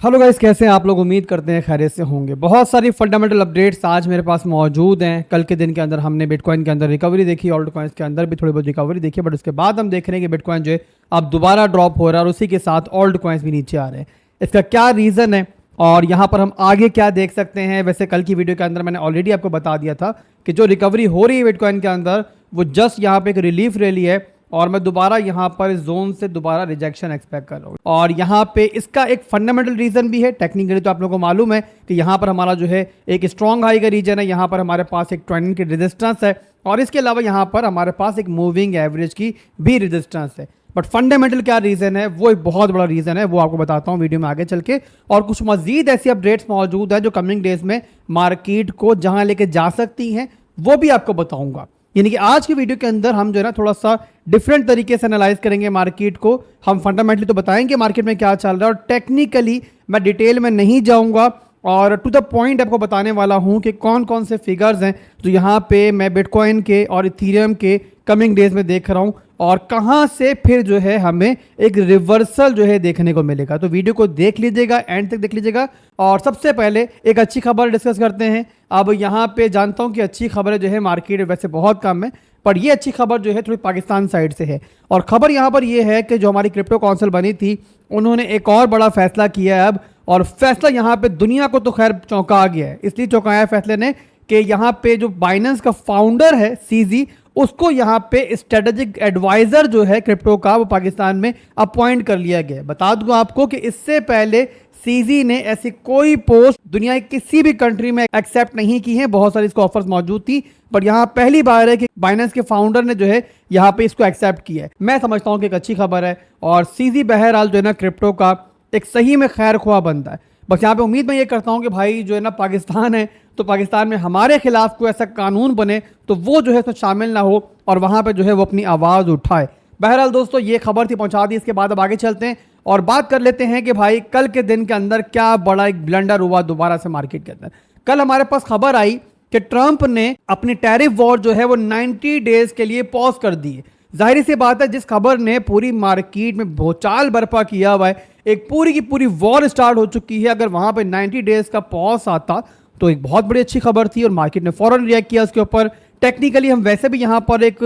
Hello guys, कैसे हैं आप लोग। उम्मीद करते हैं खैरियत से होंगे। बहुत सारी फंडामेंटल अपडेट्स आज मेरे पास मौजूद हैं। कल के दिन के अंदर हमने बिटकॉइन के अंदर रिकवरी देखी, ऑल्ट कॉइन्स के अंदर भी थोड़ी बहुत रिकवरी देखी, बट उसके बाद हम देख रहे हैं कि बिटकॉइन जो है अब दोबारा ड्रॉप हो रहा है और उसी के साथ ऑल्ट कॉइन्स भी नीचे आ रहे हैं। इसका क्या रीज़न है और यहाँ पर हम आगे क्या देख सकते हैं। वैसे कल की वीडियो के अंदर मैंने ऑलरेडी आपको बता दिया था कि जो रिकवरी हो रही है बिटकॉइन के अंदर वो जस्ट यहाँ पे एक रिलीफ रैली है और मैं दोबारा यहाँ पर इस जोन से दोबारा रिजेक्शन एक्सपेक्ट कर रहा हूँ। और यहाँ पे इसका एक फंडामेंटल रीजन भी है। टेक्निकली तो आप लोगों को मालूम है कि यहाँ पर हमारा जो है एक स्ट्रॉन्ग हाई का रीजन है, यहाँ पर हमारे पास एक ट्रेंडिंग की रेजिस्टेंस है और इसके अलावा यहाँ पर हमारे पास एक मूविंग एवरेज की भी रेजिस्टेंस है। बट फंडामेंटल क्या रीजन है, वो एक बहुत बड़ा रीजन है, वो आपको बताता हूँ वीडियो में आगे चल के। और कुछ मजीद ऐसी अपडेट्स मौजूद है जो कमिंग डेज में मार्केट को जहां लेके जा सकती हैं वो भी आपको बताऊंगा। यानी कि आज की वीडियो के अंदर हम जो है ना थोड़ा सा डिफरेंट तरीके से एनालाइज करेंगे मार्केट को। हम फंडामेंटली तो बताएंगे मार्केट में क्या चल रहा है और टेक्निकली मैं डिटेल में नहीं जाऊंगा और टू द पॉइंट आपको बताने वाला हूं कि कौन कौन से फिगर्स हैं जो यहाँ पे मैं बिटकॉइन के और इथेरियम के कमिंग डेज में देख रहा हूं और कहां से फिर जो है हमें एक रिवर्सल जो है देखने को मिलेगा। तो वीडियो को देख लीजिएगा, एंड तक देख लीजिएगा। और सबसे पहले एक अच्छी खबर डिस्कस करते हैं। अब यहाँ पे जानता हूँ कि अच्छी खबरें जो है मार्केट वैसे बहुत कम है, पर ये अच्छी खबर जो है थोड़ी पाकिस्तान साइड से है। और खबर यहाँ पर ये है कि जो हमारी क्रिप्टो काउंसिल बनी थी उन्होंने एक और बड़ा फैसला किया है अब, और फैसला यहाँ पे दुनिया को तो खैर चौंका गया है। इसलिए चौंकाया है फैसले ने कि यहाँ पे जो बाइनेंस का फाउंडर है सीजी, उसको यहाँ पे स्ट्रेटेजिक एडवाइजर जो है क्रिप्टो का वो पाकिस्तान में अपॉइंट कर लिया गया। बता दूं आपको कि इससे पहले सीजी ने ऐसी कोई पोस्ट दुनिया की किसी भी कंट्री में एक्सेप्ट नहीं की है। बहुत सारी इसको ऑफर्स मौजूद थी, पर यहाँ पहली बार है कि बाइनेंस के फाउंडर ने जो है यहाँ पे इसको एक्सेप्ट किया है। मैं समझता हूँ कि एक अच्छी खबर है और सीजी बहरहाल जो है ना क्रिप्टो का एक सही में खैर ख्वाह बनता है। बस यहाँ पे उम्मीद मैं ये करता हूँ कि भाई जो है ना पाकिस्तान है तो पाकिस्तान में हमारे खिलाफ कोई ऐसा कानून बने तो वो जो है इसमें शामिल ना हो और वहाँ पे जो है वो अपनी आवाज़ उठाए। बहरहाल दोस्तों ये खबर थी, पहुँचा दी। इसके बाद अब आगे चलते हैं और बात कर लेते हैं कि भाई कल के दिन के अंदर क्या बड़ा एक ब्लंडर हुआ दोबारा से मार्केट के अंदर। कल हमारे पास खबर आई कि ट्रंप ने अपनी टैरिफ वॉर जो है वो 90 डेज के लिए पॉज कर दी है। जाहिर सी बात है जिस खबर ने पूरी मार्केट में भूचाल बर्पा किया हुआ है, एक पूरी की पूरी वॉर स्टार्ट हो चुकी है, अगर वहां पे 90 डेज का पॉज आता तो एक बहुत बड़ी अच्छी खबर थी और मार्केट ने फौरन रिएक्ट किया उसके ऊपर। टेक्निकली हम वैसे भी यहाँ पर एक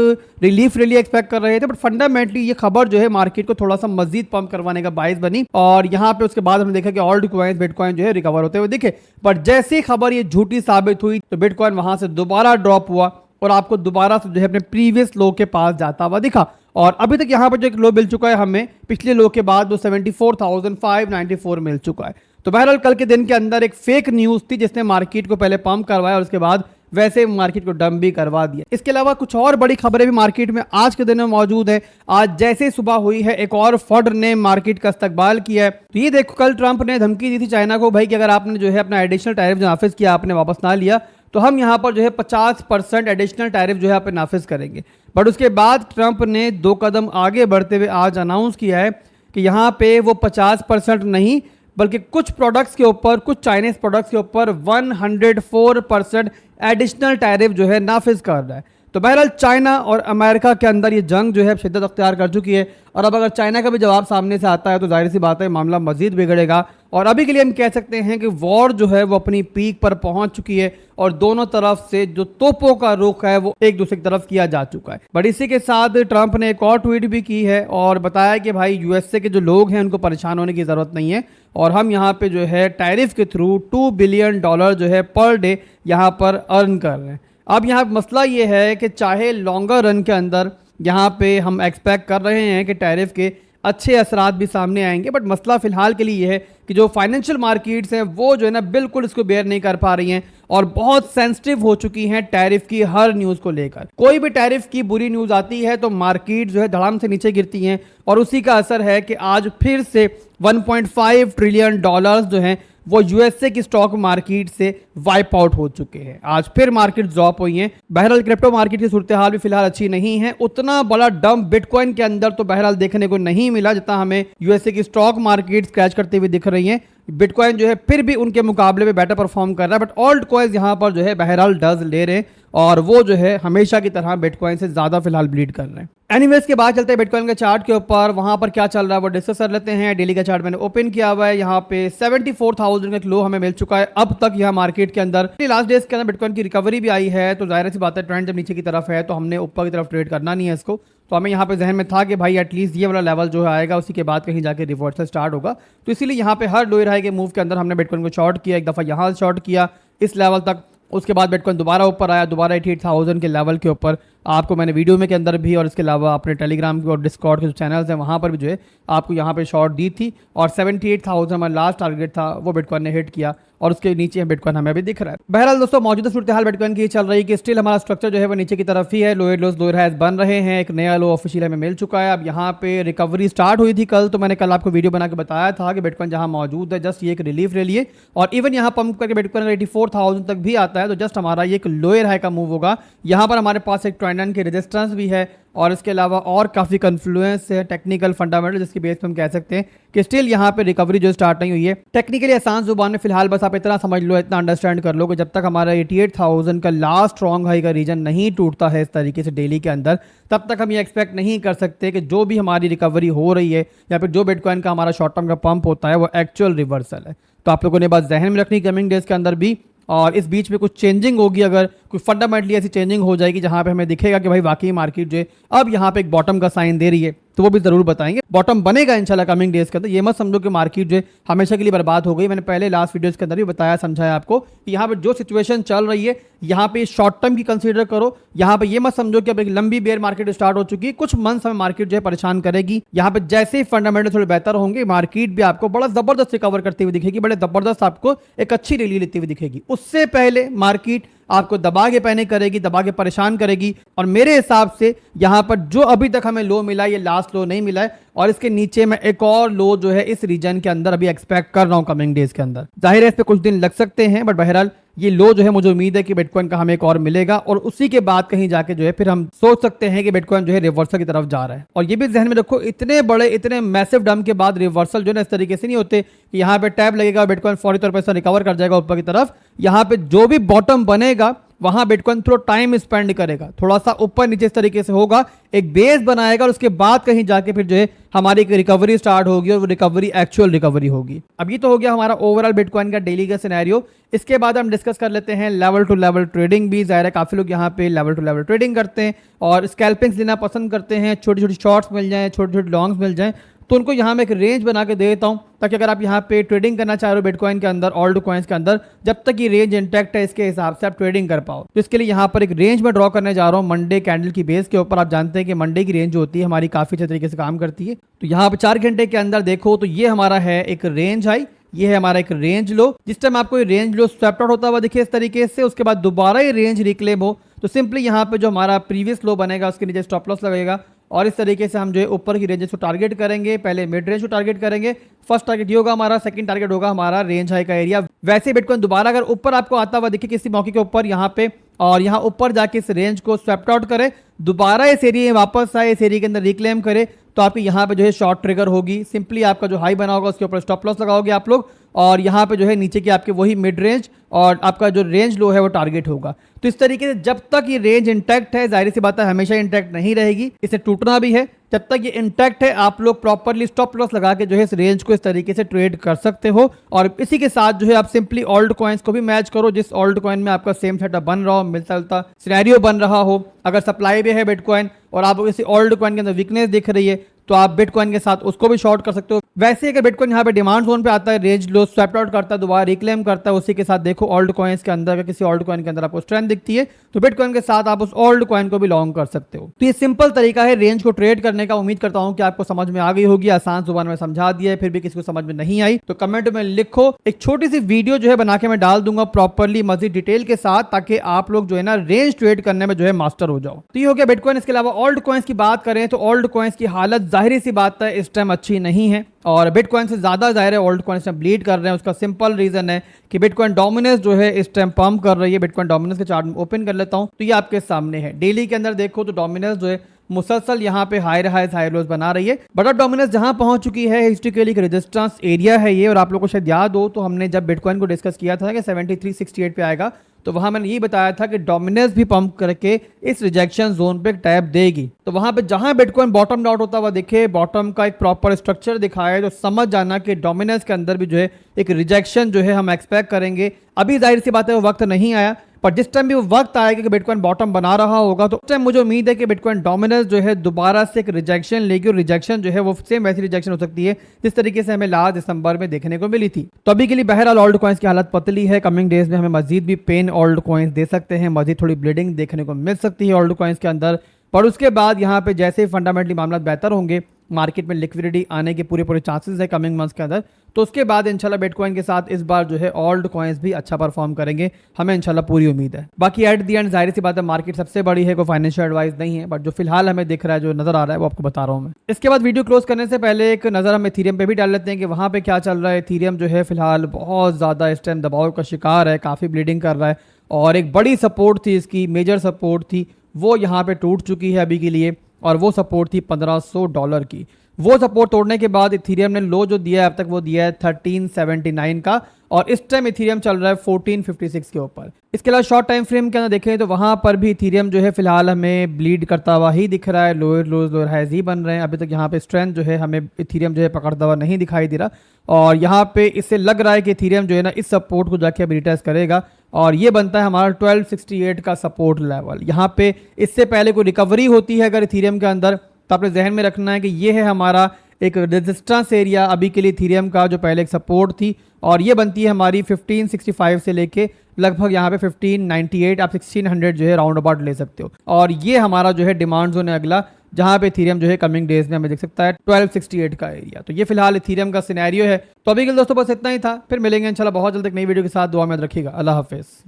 रिलीफ रैली एक्सपेक्ट कर रहे थे, बट फंडामेंटली ये खबर जो है मार्केट को थोड़ा सा मजीद पंप करवाने का बायस बनी और यहाँ पे उसके बाद हमने देखा कि ऑल्ट कॉइन्स बिटकॉइन जो है रिकवर होते हुए दिखे। पर जैसे खबर ये झूठी साबित हुई तो बिटकॉइन वहां से दोबारा ड्रॉप हुआ और आपको दोबारा से जो है अपने प्रीवियस लो के पास जाता हुआ दिखा। और अभी तक यहाँ पर जो एक लो मिल चुका है हमें पिछले लो के बाद वो 74,594 मिल चुका है। तो बहरहाल कल के दिन के अंदर एक फेक न्यूज थी जिसने मार्केट को पहले पंप करवाया और उसके बाद वैसे मार्केट को डंप भी करवा दिया। इसके अलावा कुछ और बड़ी खबरें भी मार्केट में आज के दिन में मौजूद है। आज जैसे सुबह हुई है एक और फड ने मार्केट का इस्तकबाल किया है। तो ये देखो, कल ट्रंप ने धमकी दी थी चाइना को भाई कि अगर आपने जो है अपना एडिशनल टैरिफ जो नाफिज किया आपने वापस ना लिया तो हम यहाँ पर जो है 50% एडिशनल टैरिफ जो है आप नाफिज करेंगे। बट उसके बाद ट्रंप ने 2 कदम आगे बढ़ते हुए आज अनाउंस किया है कि यहाँ पे वो 50% नहीं बल्कि कुछ प्रोडक्ट्स के ऊपर, कुछ चाइनीज प्रोडक्ट्स के ऊपर 104% एडिशनल टैरिफ जो है नाफिज कर रहा है। तो बहरहाल चाइना और अमेरिका के अंदर ये जंग जो है शिद्दत अख्तियार कर चुकी है और अब अगर चाइना का भी जवाब सामने से आता है तो जाहिर सी बात है मामला मजीद बिगड़ेगा। और अभी के लिए हम कह सकते हैं कि वॉर जो है वो अपनी पीक पर पहुंच चुकी है और दोनों तरफ से जो तोपों का रुख है वो एक दूसरे की तरफ किया जा चुका है। बट इसी के साथ ट्रंप ने एक और ट्वीट भी की है और बताया कि भाई यूएसए के जो लोग हैं उनको परेशान होने की ज़रूरत नहीं है और हम यहाँ पे जो है टैरिफ के थ्रू $2 बिलियन जो है पर डे यहाँ पर अर्न कर रहे हैं। अब यहाँ मसला ये है कि चाहे लॉन्गर रन के अंदर यहाँ पे हम एक्सपेक्ट कर रहे हैं कि टैरिफ के अच्छे असरात भी सामने आएंगे, बट मसला फिलहाल के लिए ये है कि जो फाइनेंशियल मार्केट्स हैं वो जो है ना बिल्कुल इसको बेयर नहीं कर पा रही हैं और बहुत सेंसिटिव हो चुकी हैं टैरिफ की हर न्यूज़ को लेकर। कोई भी टैरिफ की बुरी न्यूज़ आती है तो मार्केट जो है धड़ाम से नीचे गिरती हैं और उसी का असर है कि आज फिर से 1.5 ट्रिलियन डॉलर्स जो हैं वो यूएसए की स्टॉक मार्केट से वाइप आउट हो चुके हैं। आज फिर मार्केट ड्रॉप हुई हैं। बहरहाल क्रिप्टो मार्केट की सूरत हाल भी फिलहाल अच्छी नहीं है। उतना बड़ा डंप बिटकॉइन के अंदर तो बहरहाल देखने को नहीं मिला जितना हमें यूएसए की स्टॉक मार्केट क्रैश करते हुए दिख रही हैं। बिटकॉइन जो है फिर भी उनके मुकाबले में बेटर परफॉर्म कर रहा है, बट ऑल्ट कॉइन्स यहाँ पर जो है बहरहाल डज ले रहे हैं और वो जो है हमेशा की तरह बिटकॉइन से ज्यादा फिलहाल ब्लीड कर रहे हैं। एनीवेज के बाद चलते हैं बिटकॉइन के चार्ट के ऊपर, वहां पर क्या चल रहा है वो डिस्कस कर लेते हैं। डेली का चार्ट मैंने ओपन किया हुआ है, यहाँ पे 74,000 का एक लो हमें मिल चुका है अब तक यहाँ मार्केट के अंदर। लास्ट डेज के अंदर बिटकॉइन की रिकवरी भी आई है, तो जाहिर सी बात है ट्रेंड जब नीचे की तरफ है तो हमने ऊपर की तरफ ट्रेड करना नहीं है इसको, तो हमें यहाँ पे जहन में था कि भाई एटलीस्ट ये वाला लेवल जो है आएगा, उसी के बाद कहीं जाके रिवर्सल स्टार्ट होगा, तो इसीलिए यहाँ पे हर लोअर हाई के मूव के अंदर हमने बिटकॉइन को शॉर्ट किया, एक दफा यहाँ शॉर्ट किया इस लेवल तक, उसके बाद बिटकॉइन दोबारा ऊपर आया, दोबारा 88,000 के लेवल के ऊपर। आपको मैंने वीडियो में के अंदर भी और इसके अलावा अपने टेलीग्राम के और डिस्कॉर्ड के जो चैनल्स हैं वहाँ पर भी जो है आपको यहाँ पे शॉर्ट दी थी, और 78,000 हमारा लास्ट टारगेट था, वो बिटकॉइन ने हिट किया और उसके नीचे बिटकॉइन हमें अभी दिख रहा है। बहरहाल दोस्तों मौजूदा सूरत हाल बिटकॉइन की चल रही है कि स्टिल हमारा स्ट्रक्चर जो है वो नीचे की तरफ ही है, लोअर लोज लोअर हाइज बन रहे हैं, एक नया लो ऑफिशियल हमें मिल चुका है। अब यहाँ पे रिकवरी स्टार्ट हुई थी कल, तो मैंने कल आपको वीडियो बना के बताया था कि बिटकॉइन जहाँ मौजूद है जस्ट ये एक रिलीफ ले लिए, और इवन यहाँ पंप करके बिटकॉइन 84,000 तक भी आता है तो जस्ट हमारा ये एक लोअर हाई का मूव होगा। यहाँ पर हमारे पास एक ट्रेंड की रेजिस्टेंस भी है और इसके अलावा और काफ़ी कन्फ्लुएंस है टेक्निकल फंडामेंटल, जिसकी बेस पे हम कह सकते हैं कि स्टिल यहाँ पे रिकवरी जो स्टार्ट नहीं हुई है। टेक्निकली आसान जुबान में फिलहाल बस आप इतना समझ लो, इतना अंडरस्टैंड कर लो कि जब तक हमारा 88,000 का लास्ट स्ट्रॉन्ग हाई का रीजन नहीं टूटता है इस तरीके से डेली के अंदर, तब तक हम ये एक्सपेक्ट नहीं कर सकते कि जो भी हमारी रिकवरी हो रही है या फिर जो बिटकॉइन का हमारा शॉर्ट टर्म का पंप होता है वो एक्चुअल रिवर्सल है। तो आप लोगों ने बात जहन में रखनी कमिंग डेज के अंदर भी, और इस बीच में कुछ चेंजिंग होगी, अगर कोई फंडामेंटली ऐसी चेंजिंग हो जाएगी जहां पे हमें दिखेगा कि भाई वाकई मार्केट जो है अब यहाँ पे एक बॉटम का साइन दे रही है, तो वो भी जरूर बताएंगे। बॉटम बनेगा इंशाल्लाह कमिंग डेज के अंदर, ये मत समझो कि मार्केट जो है हमेशा के लिए बर्बाद हो गई। मैंने पहले लास्ट वीडियोस के अंदर भी बताया समझाया आपको कि यहाँ पे जो सिचुएशन चल रही है यहाँ पे शॉर्ट टर्म की कंसीडर करो, यहाँ पे ये मत समझो कि अब एक लंबी बेयर मार्केट स्टार्ट हो चुकी है, कुछ मंथ्स हमें मार्केट जो है परेशान करेगी। यहाँ पे जैसे ही फंडामेंटल थोड़े बेहतर होंगे मार्केट भी आपको बड़ा जबरदस्त रिकवर करती हुई दिखेगी, बड़े जबरदस्त आपको एक अच्छी रैली लेती हुई दिखेगी। उससे पहले मार्केट आपको दबा के पैनिक करेगी, दबा के परेशान करेगी, और मेरे हिसाब से यहाँ पर जो अभी तक हमें लो मिला ये लास्ट लो नहीं मिला है, और इसके नीचे मैं एक और लो जो है इस रीजन के अंदर अभी एक्सपेक्ट कर रहा हूँ कमिंग डेज के अंदर। जाहिर है इस पे कुछ दिन लग सकते हैं, बट बहरहाल ये लो जो है मुझे उम्मीद है कि बिटकॉइन का हमें एक और मिलेगा, और उसी के बाद कहीं जाके जो है फिर हम सोच सकते हैं कि बिटकॉइन जो है रिवर्सल की तरफ जा रहा है। और ये भी ध्यान में रखो, इतने बड़े इतने मैसिव डंप के बाद रिवर्सल जो है इस तरीके से नहीं होते कि यहाँ पे टैब लगेगा और बिटकॉइन फौरी तौर पर रिकवर कर जाएगा ऊपर की तरफ। यहाँ पे जो भी बॉटम बनेगा वहां बिटकॉइन थोड़ा टाइम स्पेंड करेगा, थोड़ा सा ऊपर नीचे इस तरीके से होगा, एक बेस बनाएगा, और उसके बाद कहीं जाके फिर जो है हमारी एक रिकवरी स्टार्ट होगी, और वो रिकवरी एक्चुअल रिकवरी होगी। अब ये तो हो गया हमारा ओवरऑल बिटकॉइन का डेली का सिनेरियो। इसके बाद हम डिस्कस कर लेते हैं लेवल टू लेवल ट्रेडिंग भी। जाहिर है काफी लोग यहाँ पे लेवल टू लेवल ट्रेडिंग करते हैं और स्कैल्पिंग्स लेना पसंद करते हैं, छोटी छोटी शॉर्ट्स मिल जाएं, छोटे छोटे लॉन्ग्स मिल जाएं, तो उनको यहाँ मैं एक रेंज बना के दे देता हूँ, ताकि अगर आप यहाँ पे ट्रेडिंग करना चाह रहे हो बिटकॉइन के अंदर, ऑल्ट कॉइन्स के अंदर, जब तक ये रेंज इंटैक्ट है इसके हिसाब से आप ट्रेडिंग कर पाओ। तो इसके लिए यहाँ पर एक रेंज में ड्रॉ करने जा रहा हूँ मंडे कैंडल की बेस के ऊपर। आप जानते हैं कि मंडे की रेंज जो होती है हमारी काफी अच्छे तरीके से काम करती है। तो यहाँ पर 4 घंटे के अंदर देखो तो ये हमारा है एक रेंज हाई, ये है हमारा एक रेंज लो। जिस टाइम आपको ये रेंज लो स्वैप्ट आउट होता हुआ दिखे इस तरीके से, उसके बाद दोबारा ये रेंज रिक्लेम हो, तो सिंपली यहाँ पे जो हमारा प्रीवियस लो बनेगा उसके नीचे स्टॉप लॉस लगेगा, और इस तरीके से हम जो है ऊपर की रेंजेस को टारगेट करेंगे। पहले मिड रेंज को टारगेट करेंगे, फर्स्ट टारगेट ये होगा हमारा, सेकंड टारगेट होगा हमारा रेंज हाई का एरिया। वैसे बिटकॉइन दोबारा अगर ऊपर आपको आता हुआ दिखे किसी मौके के ऊपर यहाँ पे, और यहाँ ऊपर जाके इस रेंज को स्वैप्ट आउट करे, दोबारा इस एरिया में वापस आए, इस एरिया के अंदर रिक्लेम करे, तो आपकी यहाँ पे जो है शॉर्ट ट्रिगर होगी। सिंपली आपका जो हाई बना होगा उसके ऊपर स्टॉप लॉस लगाओगे आप लोग, और यहाँ पे जो है नीचे की आपके वही मिड रेंज और आपका जो रेंज लो है वो टारगेट होगा। तो इस तरीके से जब तक ये रेंज इंटैक्ट है, जाहिर सी बात है हमेशा इंटैक्ट नहीं रहेगी, इसे टूटना भी है, जब तक ये इंटैक्ट है आप लोग प्रॉपरली स्टॉप लॉस लगा के जो है इस रेंज को इस तरीके से ट्रेड कर सकते हो। और इसी के साथ जो है आप सिंपली ऑल्ट कॉइन्स को भी मैच करो, जिस ऑल्ट कॉइन में आपका सेम सेटअप बन रहा हो, मिलता जुलता सिनेरियो बन रहा हो। अगर सप्लाई भी है बिटकॉइन और आपको किसी ऑल्ट कॉइन के अंदर वीकनेस दिख रही है, तो आप बिटकॉइन के साथ उसको भी शॉर्ट कर सकते हो। वैसे अगर बिटकॉइन यहाँ पे डिमांड जोन पे आता है, रेंज लो स्वैप्ट आउट करता है, दोबारा रिक्लेम करता है, उसी के साथ देखो ऑल्ट कॉइन्स के अंदर, अगर किसी ऑल्ट कॉइन के अंदर आपको स्ट्रेंथ दिखती है तो बिटकॉइन के साथ आप उस ऑल्ट कॉइन को भी लॉन्ग कर सकते हो। तो ये सिंपल तरीका है रेंज को ट्रेड करने का। उम्मीद करता हूं कि आपको समझ में आ गई होगी, आसान जुबान में समझा दिया है। फिर भी किसी को समझ में नहीं आई तो कमेंट में लिखो, एक छोटी सी वीडियो जो है बना के मैं डाल दूंगा प्रॉपरली मजीद डिटेल के साथ, ताकि आप लोग जो है ना रेंज ट्रेड करने में जो है मास्टर हो जाओ। तो ये हो गया बिटकॉइन। इसके अलावा ऑल्ट कॉइन्स की बात करें तो ऑल्ट कॉइन्स की हालत जाहिर सी बात है इस टाइम अच्छी नहीं है, और बिटकॉइन से ज्यादा जाहिर है ऑल्ट कॉइन्स में ब्लीड कर रहे हैं। उसका सिंपल रीजन है कि बिटकॉइन डोमिनेंस जो है इस टाइम पंप कर रही है। बिटकॉइन डोमिनेंस के चार्ट में ओपन कर लेता हूं तो ये आपके सामने है। डेली के अंदर देखो तो डोमिनेंस जो है मुसलसल यहाँ पे हायर हाइज हायर लोज बना रही है। बट अब डोमिनेंस जहां पहुंच चुकी है, हिस्टोरिकली एक रेजिस्टेंस एरिया है ये। और आप लोगों को शायद याद हो तो हमने जब बिटकॉइन को डिस्कस किया था कि 7368 पे आएगा, तो वहां मैंने ये बताया था कि डोमिनेंस भी पंप करके इस रिजेक्शन जोन पे टैप देगी। तो वहां पे जहां बिटकॉइन बॉटम आउट होता हुआ दिखे, बॉटम का एक प्रॉपर स्ट्रक्चर दिखाए, तो समझ जाना कि डोमिनेंस के अंदर भी जो है एक रिजेक्शन जो है हम एक्सपेक्ट करेंगे। अभी जाहिर सी बात है वो वक्त नहीं आया, पर जिस टाइम भी वो वक्त आएगा कि बिटकॉइन बॉटम बना रहा होगा, तो उस टाइम मुझे उम्मीद है कि बिटकॉइन डोमिनेंस जो है दोबारा से एक रिजेक्शन लेगी। और रिजेक्शन जो है वो सेम वैसी रिजेक्शन हो सकती है जिस तरीके से हमें लास्ट दिसंबर में देखने को मिली थी। तो अभी के लिए बहरहाल ऑल्ट कॉइंस की हालत पतली है। कमिंग डेज में हमें मजीद भी पेन ऑल्ट कॉइंस दे सकते हैं, मजीद थोड़ी ब्लीडिंग देखने को मिल सकती है ऑल्ट कॉइंस के अंदर। पर उसके बाद यहाँ पे जैसे ही फंडामेंटली मामला बेहतर होंगे, मार्केट में लिक्विडिटी आने के पूरे चांसेस है कमिंग मंथ्स के अंदर, तो उसके बाद इंशाल्लाह बिटकॉइन के साथ इस बार जो है ऑल्ट कॉइंस भी अच्छा परफॉर्म करेंगे, हमें इंशाल्लाह पूरी उम्मीद है। बाकी एट दी एंड जाहिर सी बात है मार्केट सबसे बड़ी है, कोई फाइनेंशियल एडवाइस नहीं है, बट जो फिलहाल हमें दिख रहा है, जो नजर आ रहा है, वो आपको बता रहा हूँ मैं। इसके बाद वीडियो क्लोज करने से पहले एक नजर हम इथेरियम पे भी डाल लेते हैं कि वहाँ पे क्या चल रहा है। इथेरियम जो है फिलहाल बहुत ज्यादा इस टाइम दबाव का शिकार है, काफी ब्लीडिंग कर रहा है, और एक बड़ी सपोर्ट थी इसकी, मेजर सपोर्ट थी, वो यहाँ पे टूट चुकी है अभी के लिए। और वो सपोर्ट थी $1500 की। वो सपोर्ट तोड़ने के बाद इथेरियम ने लो जो दिया है अब तक, वो दिया है 1379 का, और इस टाइम इथेरियम चल रहा है 1456 के ऊपर। इसके अलावा शॉर्ट टाइम फ्रेम के अंदर देखें तो वहां पर भी इथेरियम जो है फिलहाल हमें ब्लीड करता हुआ ही दिख रहा है, लोअर लोज लोअर हाइज ही बन रहे हैं। अभी तक यहाँ पे स्ट्रेंथ जो है हमें इथेरियम जो है पकड़ता हुआ नहीं दिखाई दे रहा, और यहाँ पे इससे लग रहा है कि इथेरियम जो है ना इस सपोर्ट को जाके अब रिटेस्ट करेगा, और ये बनता है हमारा 1268 का सपोर्ट लेवल। यहाँ पे इससे पहले कोई रिकवरी होती है अगर इथेरियम के अंदर, तो अपने जहन में रखना है कि ये है हमारा एक रेजिस्टेंस एरिया अभी के लिए इथेरियम का, जो पहले एक सपोर्ट थी, और ये बनती है हमारी 1565 से लेके लगभग यहाँ पे 1598, आप 1600 जो है राउंड अबाउट ले सकते हो। और ये हमारा जो है डिमांड जोन है अगला, जहां पे इथेरियम जो है कमिंग डेज में हमें देख सकता है 1268 का एरिया। तो ये फिलहाल इथेरियम का सिनेरियो है। तो अभी के लिए दोस्तों बस इतना ही था, फिर मिलेंगे इंशाल्लाह बहुत जल्द एक नई वीडियो के साथ। दुआ में रखिएगा। अल्लाह हाफिज़।